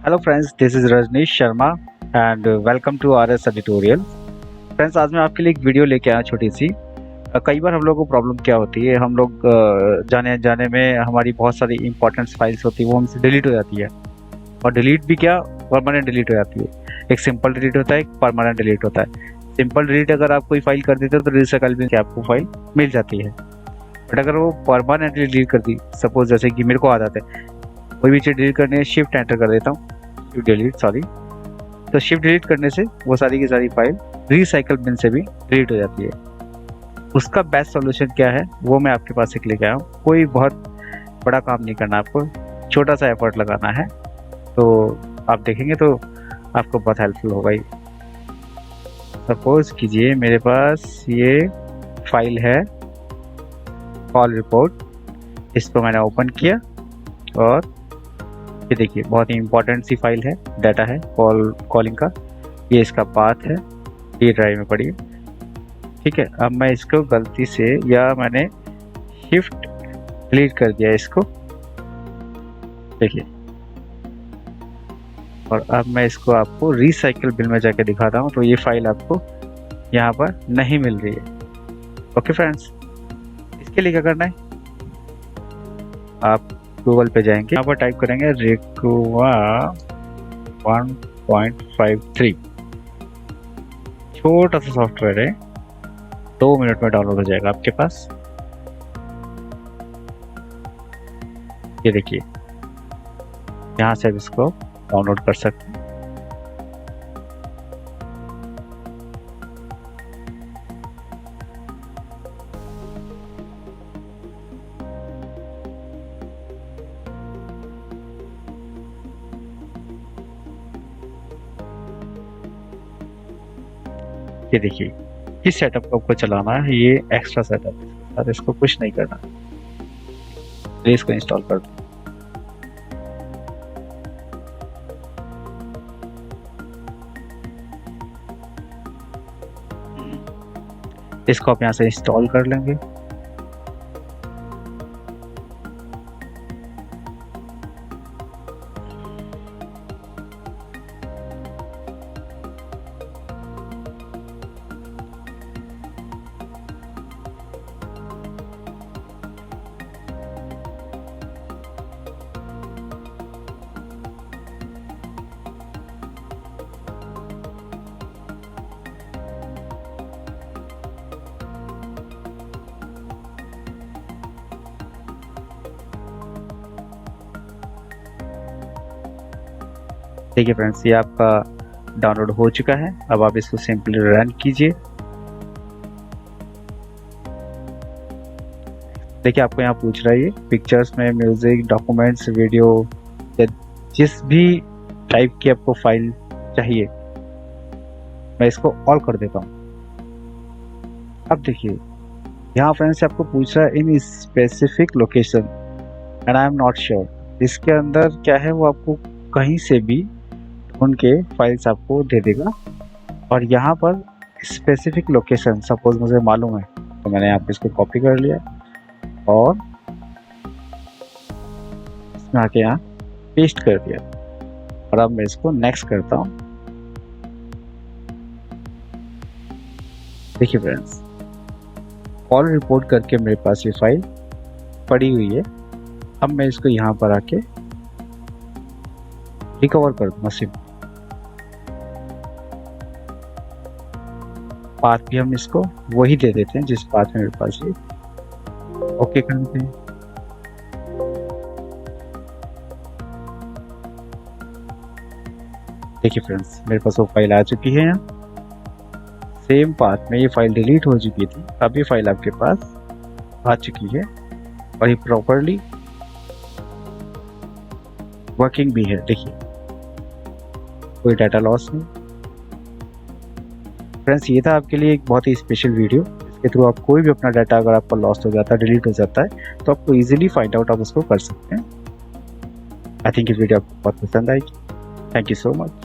Hello friends, this is Rajneesh Sharma and welcome to RS editorial. Friends, आज मैं आपके लिए एक वीडियो लेके आया छोटी सी। कई बार हम लोगों को प्रॉब्लम क्या होती है, हम लोग जाने अनजाने में हमारी बहुत सारी इंपॉर्टेंट फाइल्स होती है, वो हमसे डिलीट हो जाती है। और डिलीट भी क्या, परमानेंट डिलीट हो जाती है। एक सिंपल डिलीट होता है, एक परमानेंट डिलीट होता है। सिंपल डिलीट अगर आप कोई फाइल कर देते हो तो रिसाइकल भी आपको फाइल मिल जाती है। बट अगर वो परमानेंटली डिलीट कर दी, सपोज जैसे कि मेरे को आदत है कोई भी चीज़ डिलीट करने है, शिफ्ट एंटर कर देता हूँ, शिफ्ट डिलीट सॉरी। तो शिफ्ट डिलीट करने से वो सारी की सारी फाइल रिसाइकल बिन से भी डिलीट हो जाती है। उसका बेस्ट सॉल्यूशन क्या है वो मैं आपके पास एक लेके आया हूँ। कोई बहुत बड़ा काम नहीं करना, आपको छोटा सा एफर्ट लगाना है, तो आप देखेंगे तो आपको बहुत हेल्पफुल होगा। सपोज कीजिए मेरे पास ये फाइल है कॉल रिपोर्ट, इसको मैंने ओपन किया और ये देखिए बहुत ही इंपॉर्टेंट सी फाइल है, डाटा है कॉलिंग का। ये इसका पाथ है, ये ड्राइव में पड़ी है। ठीक है, अब मैं इसको गलती से या मैंने शिफ्ट डिलीट कर दिया इसको, देखिए। और अब मैं इसको आपको रिसाइकल बिल में जाके दिखाता हूँ, तो ये फाइल आपको यहाँ पर नहीं मिल रही है। ओके फ्रेंड्स, इसके लिए क्या करना है, आप गूगल पे जाएंगे, यहाँ पर टाइप करेंगे रिक्वा 1.53। छोटा सा सॉफ्टवेयर है, 2 मिनट में डाउनलोड हो जाएगा आपके पास। ये देखिए, यहाँ से आप इसको डाउनलोड कर सकते हैं। ये देखिए, इस सेटअप को आपको चलाना है, ये एक्स्ट्रा सेटअप है, इसको कुछ नहीं करना। इसको इंस्टॉल कर दो। इसको आप यहाँ से इंस्टॉल कर लेंगे। देखिए फ्रेंड्स, ये आपका डाउनलोड हो चुका है। अब आप इसको सिंपली रन कीजिए। देखिए, आपको यहाँ पूछ रहा है ये पिक्चर्स में म्यूजिक, डॉक्यूमेंट्स, वीडियो या जिस भी टाइप की आपको फाइल चाहिए, मैं इसको ऑल कर देता हूँ। अब देखिए, यहाँ फ्रेंड्स आपको पूछ रहा है in specific location and I am not sure. इसके अंदर क्या है, वो आपको कहीं से भी उनके फाइल्स आपको दे देगा। और यहाँ पर स्पेसिफिक लोकेशन सपोज मुझे मालूम है, तो मैंने यहाँ पे इसको कॉपी कर लिया और इसमें आके यहाँ पेस्ट कर दिया। और अब मैं इसको नेक्स्ट करता हूँ। देखिए फ्रेंड्स, कॉल रिपोर्ट करके मेरे पास ये फाइल पड़ी हुई है। अब मैं इसको यहाँ पर आके रिकवर कर दूंगा सिर्फ। पाथ भी हम इसको वही दे देते हैं जिस पाथ में मेरे पास है। ओके करते हैं। देखिए फ्रेंड्स, मेरे पास वो फाइल आ चुकी है। यहाँ सेम पाथ में ये फाइल डिलीट हो चुकी थी, अब ये फाइल आपके पास आ चुकी है और ये प्रॉपरली वर्किंग भी है। देखिए, कोई डाटा लॉस नहीं। फ्रेंड्स, ये था आपके लिए एक बहुत ही स्पेशल वीडियो। इसके थ्रू आप कोई भी अपना डाटा अगर आपका लॉस्ट हो जाता है, डिलीट हो जाता है, तो आपको इजीली फाइंड आउट आप उसको कर सकते हैं। आई थिंक इस वीडियो आपको बहुत पसंद आएगी। Thank you so much.